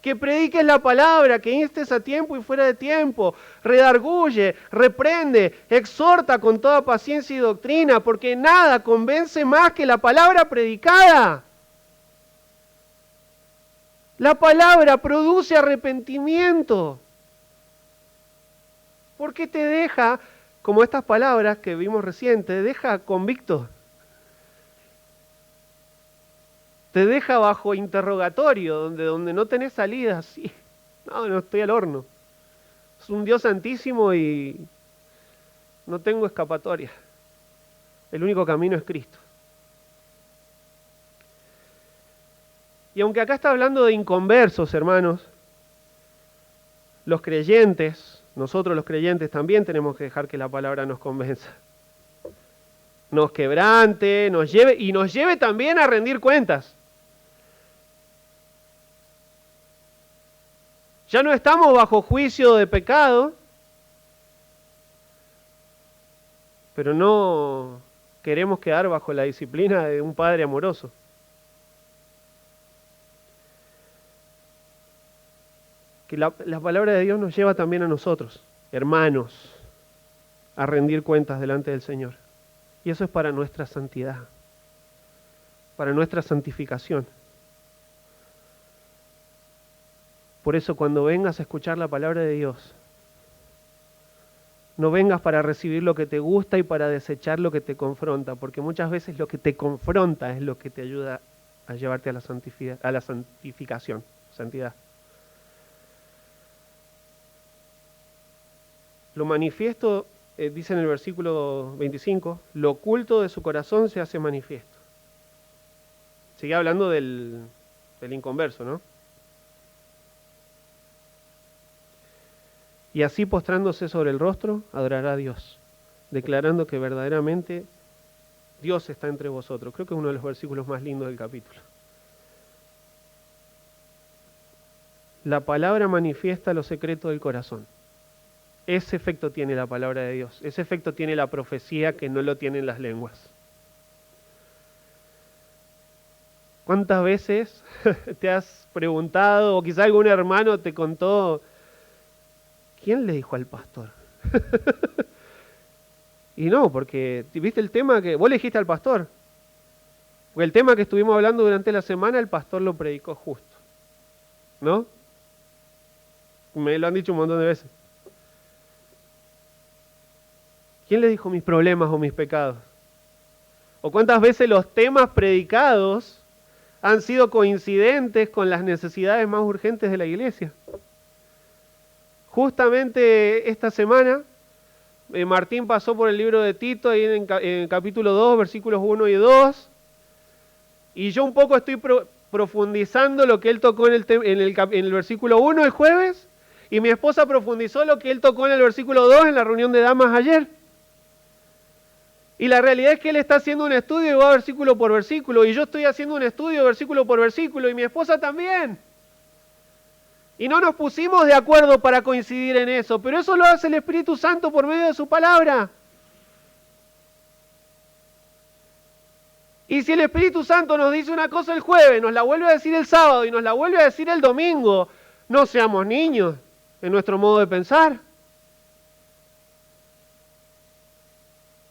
Que prediques la palabra, que instes a tiempo y fuera de tiempo, redarguye, reprende, exhorta con toda paciencia y doctrina, porque nada convence más que la palabra predicada. La palabra produce arrepentimiento. Porque te deja, como estas palabras que vimos recién, te deja convicto. Te deja bajo interrogatorio, donde no tenés salida. Sí, no estoy al horno. es un Dios santísimo y no tengo escapatoria. El único camino es Cristo. Y aunque acá está hablando de inconversos, hermanos, los creyentes, nosotros los creyentes también tenemos que dejar que la palabra nos convenza. Nos quebrante, nos lleve también a rendir cuentas. Ya no estamos bajo juicio de pecado, pero no queremos quedar bajo la disciplina de un Padre amoroso. Que la palabra de Dios nos lleva también a nosotros, hermanos, a rendir cuentas delante del Señor. Y eso es para nuestra santidad, para nuestra santificación. Por eso cuando vengas a escuchar la palabra de Dios, no vengas para recibir lo que te gusta y para desechar lo que te confronta, porque muchas veces lo que te confronta es lo que te ayuda a llevarte a la santificación, santidad. Lo manifiesto, dice en el versículo 25, lo oculto de su corazón se hace manifiesto. Sigue hablando del inconverso, ¿no? Y así postrándose sobre el rostro, adorará a Dios, declarando que verdaderamente Dios está entre vosotros. Creo que es uno de los versículos más lindos del capítulo. La palabra manifiesta los secretos del corazón. Ese efecto tiene la palabra de Dios. Ese efecto tiene la profecía que no lo tienen las lenguas. ¿Cuántas veces te has preguntado, o quizá algún hermano te contó, ¿quién le dijo al pastor? Y no, porque viste el tema que vos le dijiste al pastor. Porque el tema que estuvimos hablando durante la semana, el pastor lo predicó justo. ¿No? Me lo han dicho un montón de veces. ¿Quién le dijo mis problemas o mis pecados? ¿O cuántas veces los temas predicados han sido coincidentes con las necesidades más urgentes de la iglesia? Justamente esta semana, Martín pasó por el libro de Tito, ahí en el capítulo 2, versículos 1 y 2, y yo un poco estoy profundizando lo que él tocó en el versículo 1 el jueves, y mi esposa profundizó lo que él tocó en el versículo 2 en la reunión de damas ayer. Y la realidad es que él está haciendo un estudio y va versículo por versículo, y yo estoy haciendo un estudio versículo por versículo, y mi esposa también. Y no nos pusimos de acuerdo para coincidir en eso, pero eso lo hace el Espíritu Santo por medio de su palabra. Y si el Espíritu Santo nos dice una cosa el jueves, nos la vuelve a decir el sábado y nos la vuelve a decir el domingo, no seamos niños en nuestro modo de pensar.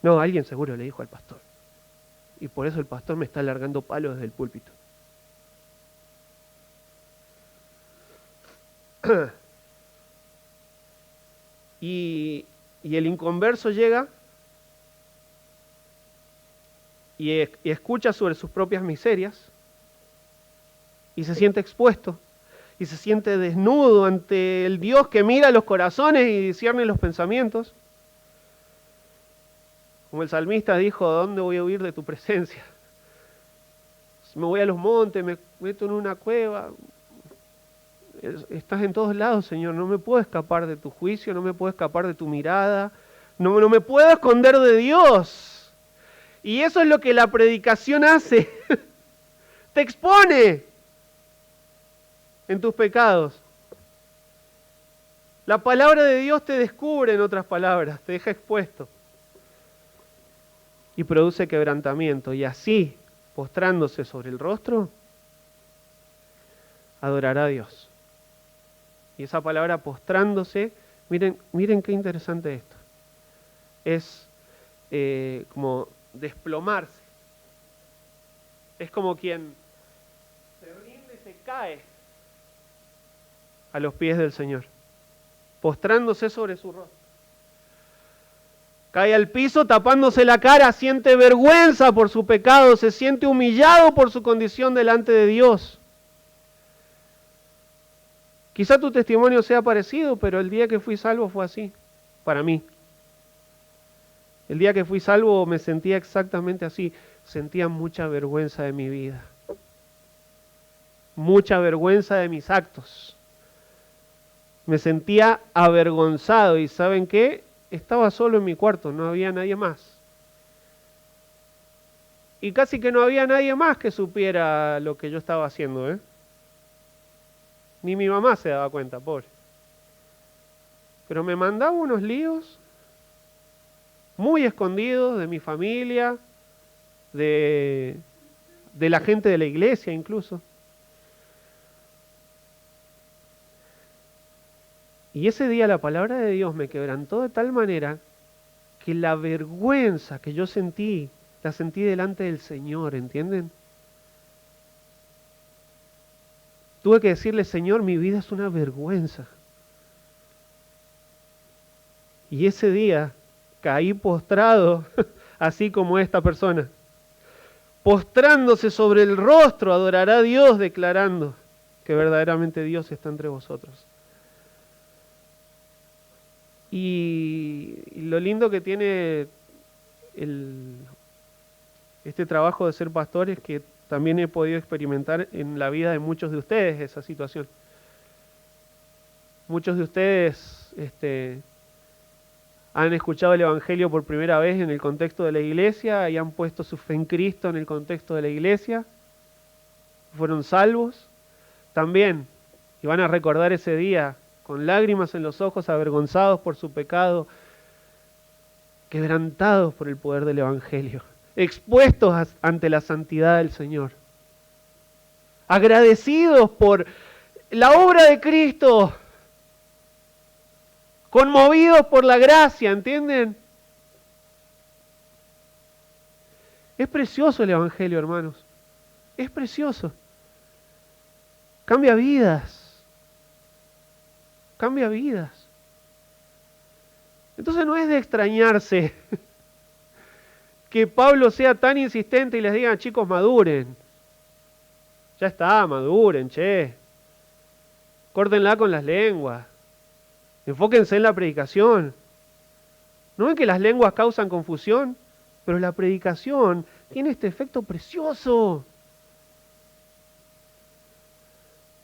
No, alguien seguro le dijo al pastor. Y por eso el pastor me está largando palos desde el púlpito. Y el inconverso llega y escucha sobre sus propias miserias y se siente expuesto y se siente desnudo ante el Dios que mira los corazones y discierne los pensamientos. Como el salmista dijo, ¿a dónde voy a huir de tu presencia? Me voy a los montes, me meto en una cueva. Estás en todos lados, Señor. No me puedo escapar de tu juicio, no me puedo escapar de tu mirada. No me puedo esconder de Dios. Y eso es lo que la predicación hace. Te expone en tus pecados. La palabra de Dios te descubre, en otras palabras, te deja expuesto. Y produce quebrantamiento. Y así, postrándose sobre el rostro, adorará a Dios. Y esa palabra postrándose, miren qué interesante esto. Es como desplomarse. Es como quien se rinde y se cae a los pies del Señor. Postrándose sobre su rostro. Cae al piso tapándose la cara, siente vergüenza por su pecado, se siente humillado por su condición delante de Dios. Quizá tu testimonio sea parecido, pero el día que fui salvo fue así, para mí. El día que fui salvo me sentía exactamente así. Sentía mucha vergüenza de mi vida. Mucha vergüenza de mis actos. Me sentía avergonzado y ¿saben qué? Estaba solo en mi cuarto, no había nadie más. Y casi que no había nadie más que supiera lo que yo estaba haciendo, ¿eh? Ni mi mamá se daba cuenta, pobre. Pero me mandaba unos líos muy escondidos de mi familia, de la gente de la iglesia incluso. Y ese día la palabra de Dios me quebrantó de tal manera que la vergüenza que yo sentí, la sentí delante del Señor, ¿entienden? Tuve que decirle, Señor, mi vida es una vergüenza. Y ese día caí postrado, así como esta persona. Postrándose sobre el rostro, adorará a Dios, declarando que verdaderamente Dios está entre vosotros. Y lo lindo que tiene este trabajo de ser pastor es que también he podido experimentar en la vida de muchos de ustedes esa situación. Muchos de ustedes han escuchado el Evangelio por primera vez en el contexto de la iglesia y han puesto su fe en Cristo en el contexto de la iglesia. Fueron salvos también y van a recordar ese día con lágrimas en los ojos, avergonzados por su pecado, quebrantados por el poder del Evangelio, expuestos ante la santidad del Señor, agradecidos por la obra de Cristo, conmovidos por la gracia, ¿entienden? Es precioso el Evangelio, hermanos. Es precioso. Cambia vidas. Cambia vidas. Entonces no es de extrañarse que Pablo sea tan insistente y les diga, chicos, maduren. Ya está, maduren, che. Córtenla con las lenguas. Enfóquense en la predicación. ¿No ven que las lenguas causan confusión? Pero la predicación tiene este efecto precioso.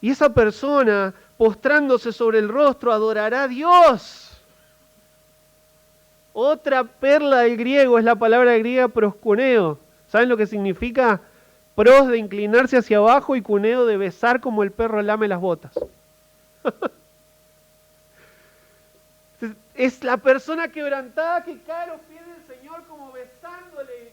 Y esa persona, postrándose sobre el rostro, adorará a Dios. Otra perla del griego es la palabra griega proskuneo. ¿Saben lo que significa? Pros de inclinarse hacia abajo y cuneo de besar como el perro lame las botas. Es la persona quebrantada que cae a los pies del Señor como besándole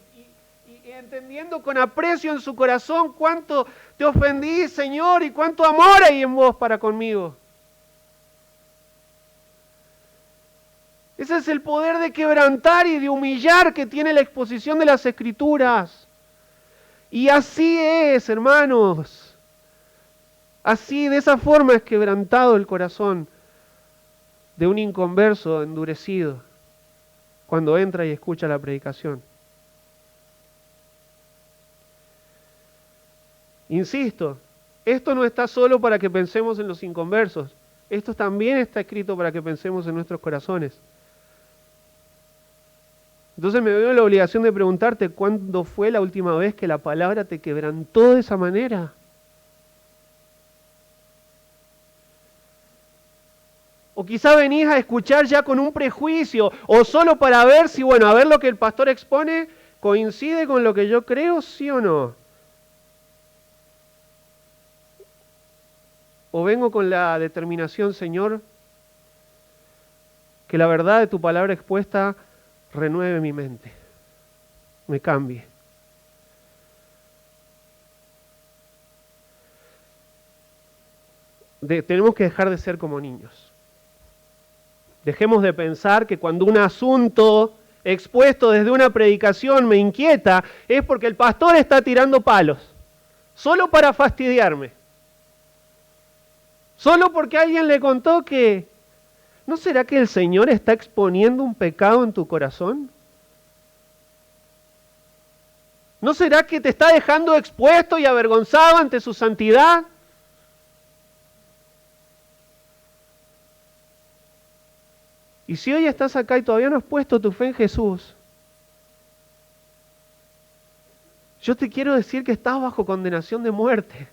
y entendiendo con aprecio en su corazón cuánto te ofendí, Señor, y cuánto amor hay en vos para conmigo. Ese es el poder de quebrantar y de humillar que tiene la exposición de las Escrituras. Y así es, hermanos. Así, de esa forma es quebrantado el corazón de un inconverso endurecido cuando entra y escucha la predicación. Insisto, esto no está solo para que pensemos en los inconversos, esto también está escrito para que pensemos en nuestros corazones. Entonces me veo en la obligación de preguntarte, ¿cuándo fue la última vez que la palabra te quebrantó de esa manera? O quizá venís a escuchar ya con un prejuicio, o solo para ver si, bueno, a ver lo que el pastor expone, coincide con lo que yo creo, sí o no. O vengo con la determinación, Señor, que la verdad de tu palabra expuesta renueve mi mente, me cambie. Tenemos que dejar de ser como niños. Dejemos de pensar que cuando un asunto expuesto desde una predicación me inquieta, es porque el pastor está tirando palos, solo para fastidiarme. Solo porque alguien le contó que, ¿no será que el Señor está exponiendo un pecado en tu corazón? ¿No será que te está dejando expuesto y avergonzado ante su santidad? Y si hoy estás acá y todavía no has puesto tu fe en Jesús, yo te quiero decir que estás bajo condenación de muerte.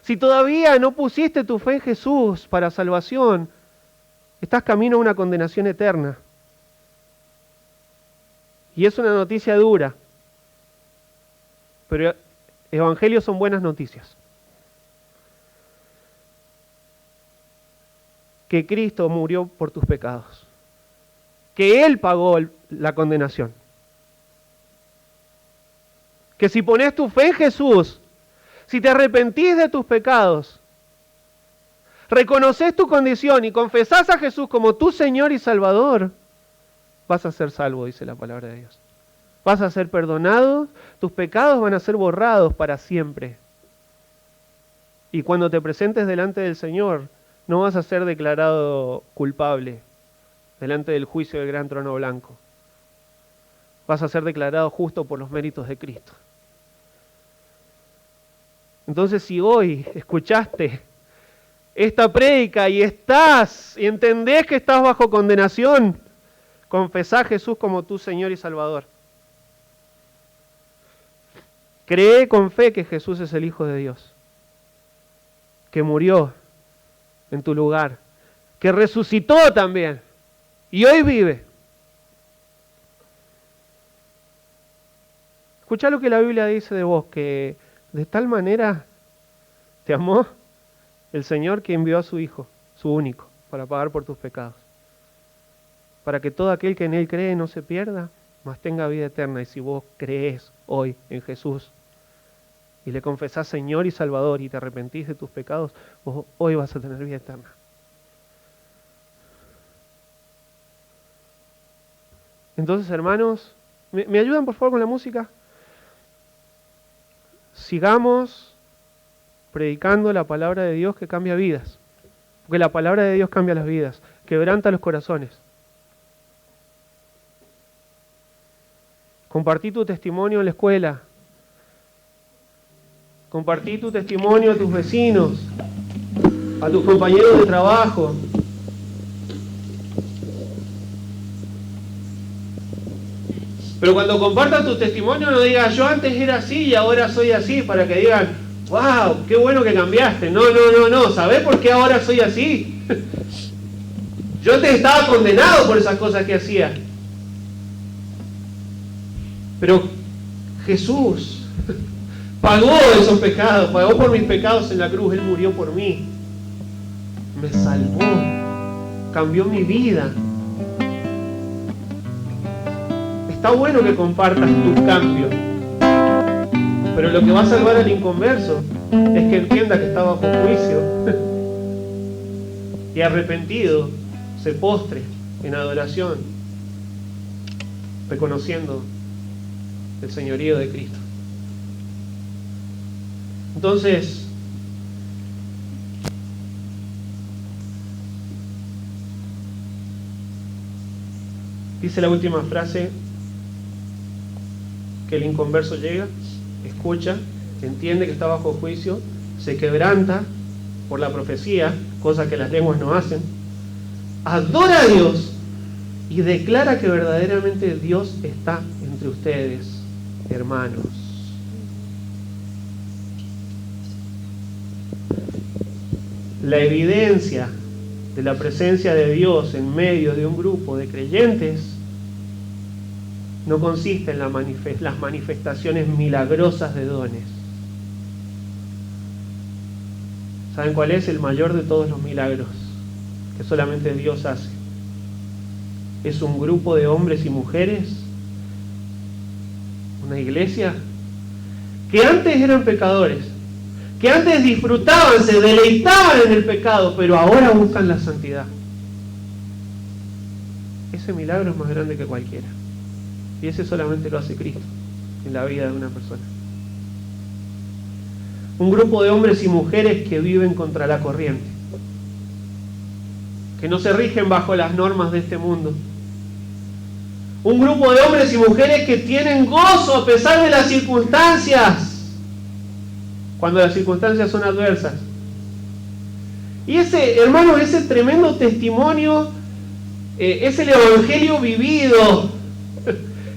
Si todavía no pusiste tu fe en Jesús para salvación, estás camino a una condenación eterna. Y es una noticia dura, pero evangelios son buenas noticias. Que Cristo murió por tus pecados, que Él pagó la condenación, que si pones tu fe en Jesús, si te arrepentís de tus pecados, reconoces tu condición y confesás a Jesús como tu Señor y Salvador, vas a ser salvo, dice la palabra de Dios. Vas a ser perdonado, tus pecados van a ser borrados para siempre. Y cuando te presentes delante del Señor, no vas a ser declarado culpable delante del juicio del gran trono blanco. Vas a ser declarado justo por los méritos de Cristo. Entonces, si hoy escuchaste esta prédica y entendés que estás bajo condenación, confesá a Jesús como tu Señor y Salvador. Cree con fe que Jesús es el Hijo de Dios, que murió en tu lugar, que resucitó también y hoy vive. Escuchá lo que la Biblia dice de vos, que de tal manera te amó el Señor que envió a su Hijo, su único, para pagar por tus pecados, para que todo aquel que en Él cree no se pierda, mas tenga vida eterna. Y si vos crees hoy en Jesús y le confesás Señor y Salvador y te arrepentís de tus pecados, vos hoy vas a tener vida eterna. Entonces, hermanos, ¿me ayudan por favor con la música? Sigamos predicando la palabra de Dios que cambia vidas, porque la palabra de Dios cambia las vidas, quebranta los corazones. Compartí tu testimonio en la escuela. Compartí tu testimonio a tus vecinos, a tus compañeros de trabajo. Pero cuando compartas tu testimonio no digas yo antes era así y ahora soy así, para que digan, wow, qué bueno que cambiaste. No, ¿sabés por qué ahora soy así? Yo antes estaba condenado por esas cosas que hacía. Pero Jesús pagó esos pecados, pagó por mis pecados en la cruz, Él murió por mí, me salvó, cambió mi vida. Está bueno que compartas tus cambios, pero lo que va a salvar al inconverso es que entienda que está bajo juicio y arrepentido se postre en adoración, reconociendo el señorío de Cristo. Entonces, dice la última frase, que el inconverso llega, escucha, entiende que está bajo juicio, se quebranta por la profecía, cosa que las lenguas no hacen, adora a Dios y declara que verdaderamente Dios está entre ustedes, hermanos. La evidencia de la presencia de Dios en medio de un grupo de creyentes no consiste en las manifestaciones milagrosas de dones. ¿Saben cuál es el mayor de todos los milagros que solamente Dios hace? Es un grupo de hombres y mujeres, una iglesia, que antes eran pecadores, que antes disfrutaban, se deleitaban en el pecado, pero ahora buscan la santidad. Ese milagro es más grande que cualquiera. Y ese solamente lo hace Cristo en la vida de una persona. Un grupo de hombres y mujeres que viven contra la corriente, que no se rigen bajo las normas de este mundo. Un grupo de hombres y mujeres que tienen gozo a pesar de las circunstancias, cuando las circunstancias son adversas. Y ese, hermano, ese tremendo testimonio Es el evangelio vivido.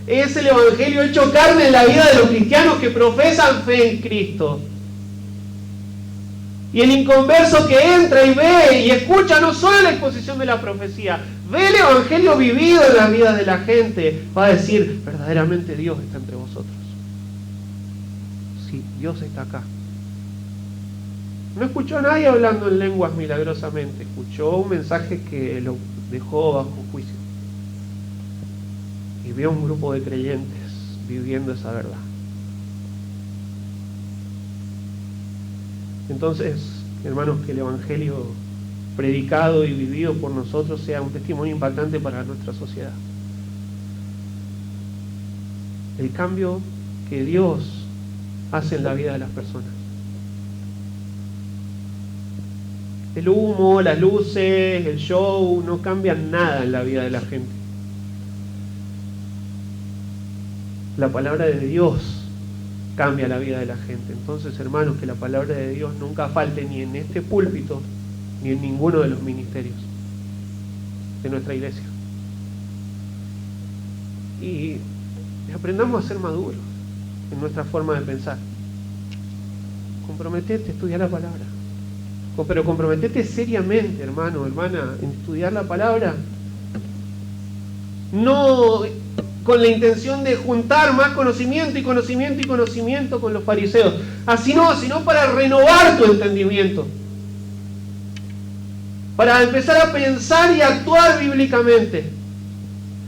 Es el evangelio hecho carne en la vida de los cristianos que profesan fe en Cristo. Y el inconverso que entra y ve y escucha no solo la exposición de la profecía, ve el evangelio vivido en la vida de la gente, va a decir, verdaderamente Dios está entre vosotros. Sí, Dios está acá. No escuchó a nadie hablando en lenguas milagrosamente, escuchó un mensaje que lo dejó bajo juicio. Y vio un grupo de creyentes viviendo esa verdad. Entonces, hermanos, que el evangelio predicado y vivido por nosotros sea un testimonio impactante para nuestra sociedad. El cambio que Dios hace en la vida de las personas. El humo, las luces, el show no cambian nada en la vida de la gente. La palabra de Dios cambia la vida de la gente. Entonces, hermanos, que la palabra de Dios nunca falte ni en este púlpito ni en ninguno de los ministerios de nuestra iglesia. Y aprendamos a ser maduros en nuestra forma de pensar. Comprometete a estudiar la palabra. Pero comprometete seriamente, hermano, hermana, en estudiar la palabra. No con la intención de juntar más conocimiento y conocimiento y conocimiento con los fariseos. Así no, sino para renovar tu entendimiento. Para empezar a pensar y actuar bíblicamente.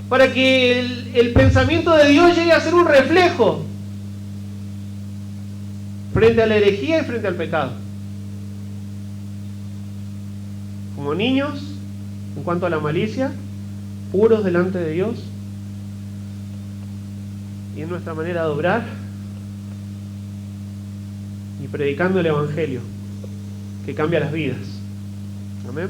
Para que el pensamiento de Dios llegue a ser un reflejo frente a la herejía y frente al pecado. Como niños, en cuanto a la malicia, puros delante de Dios, y en nuestra manera de obrar, y predicando el evangelio que cambia las vidas. Amén.